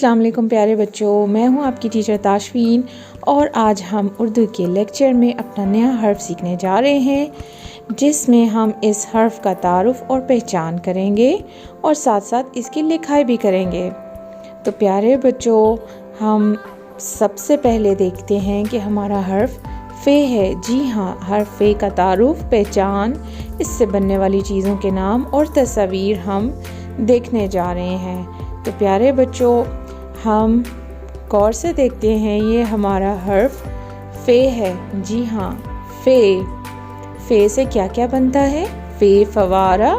अस्सलाम वालेकुम प्यारे बच्चों, मैं हूं आपकी टीचर ताशवीन और आज हम उर्दू के लेक्चर में अपना नया हर्फ सीखने जा रहे हैं जिसमें हम इस हर्फ का तारुफ और पहचान करेंगे और साथ साथ इसकी लिखाई भी करेंगे। तो प्यारे बच्चों, हम सबसे पहले देखते हैं कि हमारा हर्फ फ़े है। जी हाँ, हर्फ फ़े का तारुफ, पहचान, इससे बनने वाली चीज़ों के नाम और तस्वीर हम देखने जा रहे हैं। तो प्यारे बच्चों, हम गौर से देखते हैं, ये हमारा हर्फ फ़े है। जी हाँ, फ़े। फ़े से क्या क्या बनता है? फ़े फवारा,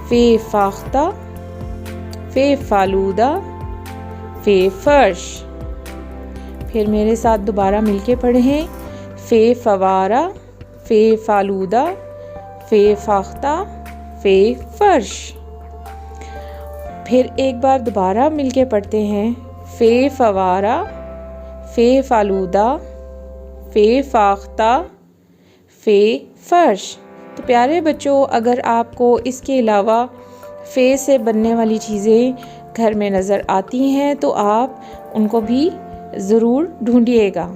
फ़े फाख्ता, फ़े फालूदा, फ़े फर्श। फिर मेरे साथ दोबारा मिलके पढ़ें। फ़े फवारा, फ़े फालूदा, फ़े फाख्ता, फ़े फर्श। फिर एक बार दोबारा मिलके पढ़ते हैं। फ़े फवारा, फ़े फालूदा, फ़े फाख्ता, फ़े फर्श। तो प्यारे बच्चों, अगर आपको इसके अलावा फ़े से बनने वाली चीज़ें घर में नज़र आती हैं तो आप उनको भी ज़रूर ढूंढिएगा।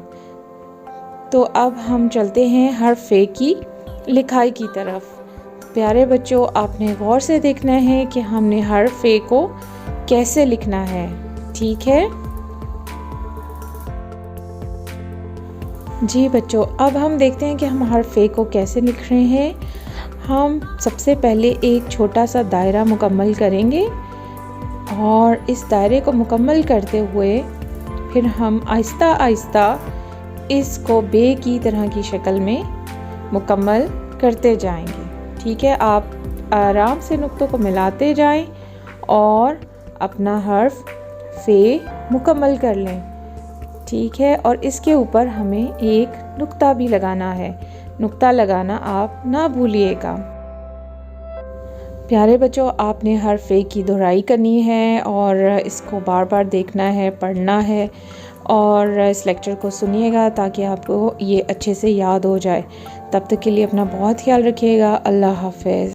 तो अब हम चलते हैं हर्फ फ़े की लिखाई की तरफ। प्यारे बच्चों, आपने गौर से देखना है कि हमने हर्फ फ़े को कैसे लिखना है, ठीक है? जी बच्चों, अब हम देखते हैं कि हम हर्फ फ़े को कैसे लिख रहे हैं। हम सबसे पहले एक छोटा सा दायरा मुकम्मल करेंगे और इस दायरे को मुकम्मल करते हुए फिर हम आहिस्ता आहिस्ता इसको बे की तरह की शक्ल में मुकम्मल करते जाएंगे, ठीक है? आप आराम से नुक्तों को मिलाते जाएं और अपना हर्फ फ़े मुकम्मल कर लें, ठीक है? और इसके ऊपर हमें एक नुक्ता भी लगाना है। नुक्ता लगाना आप ना भूलिएगा। प्यारे बच्चों, आपने हर्फ फ़े की दोहराई करनी है और इसको बार बार देखना है, पढ़ना है और इस लेक्चर को सुनिएगा ताकि आपको ये अच्छे से याद हो जाए। तब तक के लिए अपना बहुत ख्याल रखिएगा। अल्लाह हाफ़िज़।